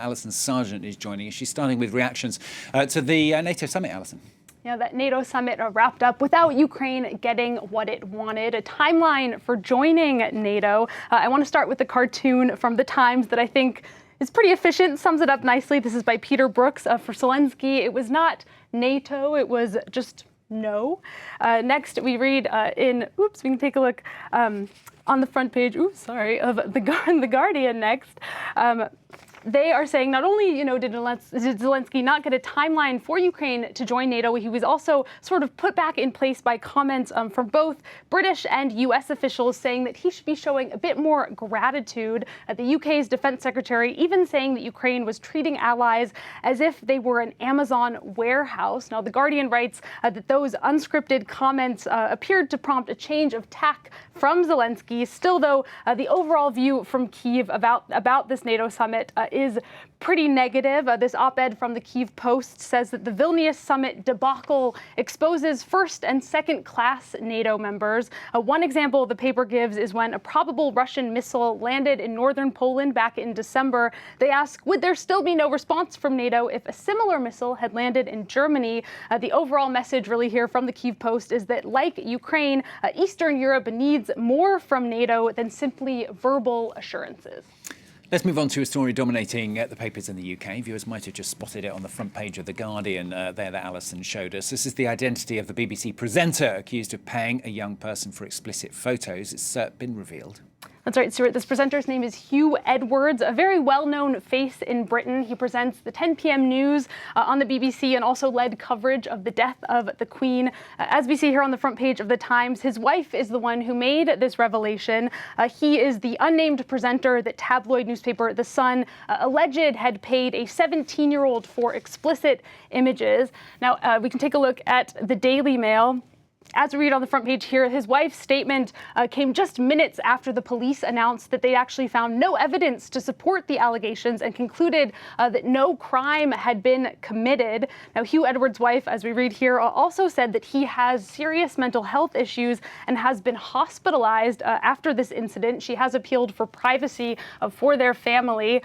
Alison Sargent is joining us. She's starting with reactions to the NATO summit, Alison. Yeah, that NATO summit wrapped up without Ukraine getting what it wanted, a timeline for joining NATO. I want to start with the cartoon from The Times that I think is pretty efficient, sums it up nicely. This is by Peter Brooks. For Zelensky, it was not NATO, it was just no. Next, we read we can take a look on the front page, of The Guardian next. They are saying not only, did Zelensky not get a timeline for Ukraine to join NATO, he was also sort of put back in place by comments from both British and U.S. officials saying that he should be showing a bit more gratitude. The UK's defense secretary even saying that Ukraine was treating allies as if they were an Amazon warehouse. Now, The Guardian writes that those unscripted comments appeared to prompt a change of tack from Zelensky. Still, though, the overall view from Kyiv about this NATO summit is pretty negative. This op-ed from the Kyiv Post says that the Vilnius summit debacle exposes first and second class NATO members. One example the paper gives is when a probable Russian missile landed in northern Poland back in December. They ask, would there still be no response from NATO if a similar missile had landed in Germany? The overall message really here from the Kyiv Post is that, like Ukraine, Eastern Europe needs more from NATO than simply verbal assurances. Let's move on to a story dominating the papers in the UK. Viewers might have just spotted it on the front page of The Guardian there that Alison showed us. This is the identity of the BBC presenter accused of paying a young person for explicit photos. It's been revealed. That's right, Stuart. This presenter's name is Hugh Edwards, a very well-known face in Britain. He presents the 10 p.m. news on the BBC and also led coverage of the death of the Queen. As we see here on the front page of The Times, his wife is the one who made this revelation. He is the unnamed presenter that tabloid newspaper The Sun alleged had paid a 17-year-old for explicit images. Now, we can take a look at the Daily Mail. As we read on the front page here, his wife's statement came just minutes after the police announced that they actually found no evidence to support the allegations and concluded that no crime had been committed. Now, Hugh Edwards' wife, as we read here, also said that he has serious mental health issues and has been hospitalized after this incident. She has appealed for privacy for their family.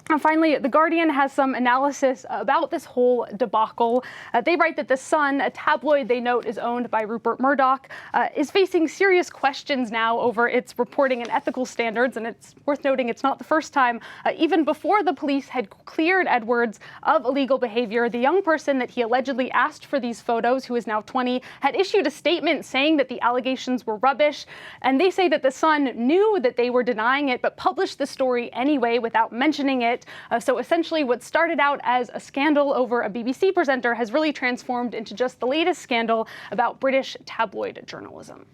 And finally, The Guardian has some analysis about this whole debacle. They write that The Sun, a tabloid they note is owned by Rupert Murdoch, is facing serious questions now over its reporting and ethical standards. And it's worth noting it's not the first time. Even before the police had cleared Edwards of illegal behavior, the young person that he allegedly asked for these photos, who is now 20, had issued a statement saying that the allegations were rubbish. And they say that The Sun knew that they were denying it, but published the story anyway without mentioning it. So essentially what started out as a scandal over a BBC presenter has really transformed into just the latest scandal about British tabloid journalism.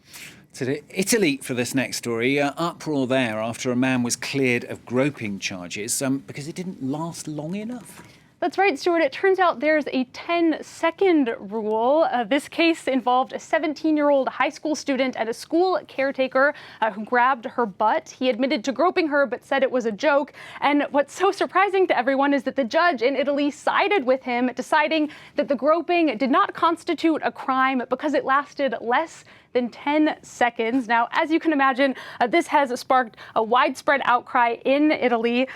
To Italy for this next story. Uproar there after a man was cleared of groping charges because it didn't last long enough. That's right, Stuart. It turns out there's a 10-second rule. This case involved a 17-year-old high school student and a school caretaker who grabbed her butt. He admitted to groping her, but said it was a joke. And what's so surprising to everyone is that the judge in Italy sided with him, deciding that the groping did not constitute a crime because it lasted less than 10 seconds. Now, as you can imagine, this has sparked a widespread outcry in Italy.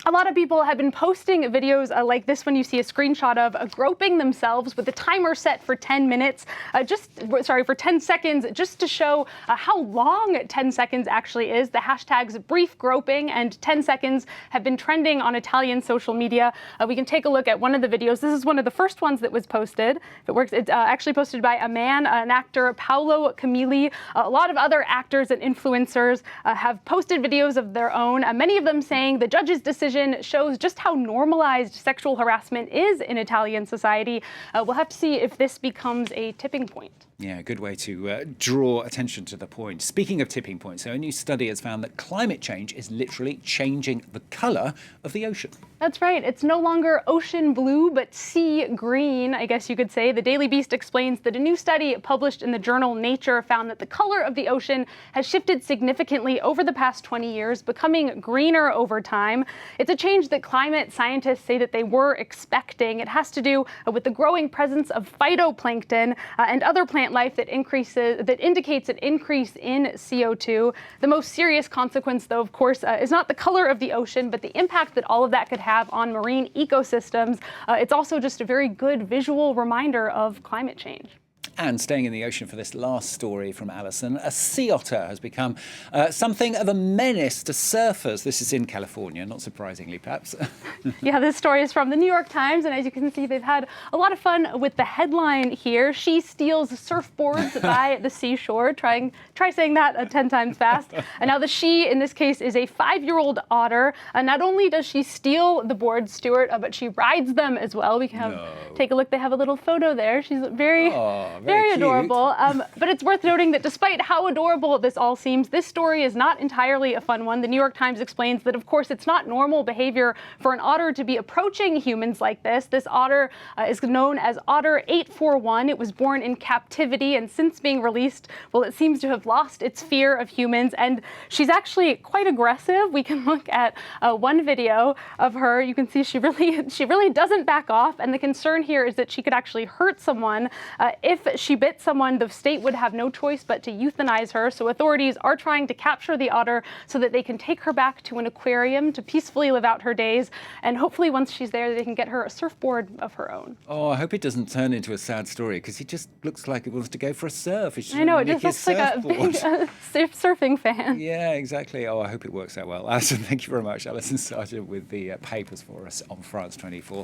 A lot of people have been posting videos like this one you see a screenshot of groping themselves with the timer set for 10 minutes, for 10 seconds, just to show how long 10 seconds actually is. The hashtags brief groping and 10 seconds have been trending on Italian social media. We can take a look at one of the videos. This is one of the first ones that was posted. If it works, it's actually posted by a man, an actor, Paolo Camilli. A lot of other actors and influencers have posted videos of their own, many of them saying the judge's decision shows just how normalized sexual harassment is in Italian society. We'll have to see if this becomes a tipping point. Yeah, a good way to draw attention to the point. Speaking of tipping points, a new study has found that climate change is literally changing the colour of the ocean. That's right. It's no longer ocean blue, but sea green, I guess you could say. The Daily Beast explains that a new study published in the journal Nature found that the color of the ocean has shifted significantly over the past 20 years, becoming greener over time. it's a change that climate scientists say that they were expecting. It has to do with the growing presence of phytoplankton and other plant life that indicates an increase in CO2. The most serious consequence, though, of course, is not the color of the ocean, but the impact that all of that could have on marine ecosystems. It's also just a very good visual reminder of climate change. And staying in the ocean for this last story from Alison, a sea otter has become something of a menace to surfers. This is in California, not surprisingly, perhaps. Yeah, this story is from the New York Times, and as you can see, they've had a lot of fun with the headline here. She steals surfboards by the seashore. Try saying that 10 times fast. And now the she, in this case, is a 5-year-old otter. Not only does she steal the boards, Stuart, but she rides them as well. We can take a look. They have a little photo there. She's very adorable. But it's worth noting that despite how adorable this all seems, this story is not entirely a fun one. The New York Times explains that, of course, it's not normal behavior for an otter to be approaching humans like this. This otter is known as Otter 841. It was born in captivity, and since being released, well, it seems to have lost its fear of humans, and she's actually quite aggressive. We can look at one video of her. You can see she really doesn't back off, and the concern here is that she could actually hurt someone. If she bit someone, the state would have no choice but to euthanize her. So authorities are trying to capture the otter so that they can take her back to an aquarium to peacefully live out her days. And hopefully once she's there, they can get her a surfboard of her own. Oh, I hope it doesn't turn into a sad story, because he just looks like he wants to go for a surf. I know, it just looks like a big surfing fan. Yeah, exactly. Oh, I hope it works out well. Alison, thank you very much. Alison Sargent with the papers for us on France 24.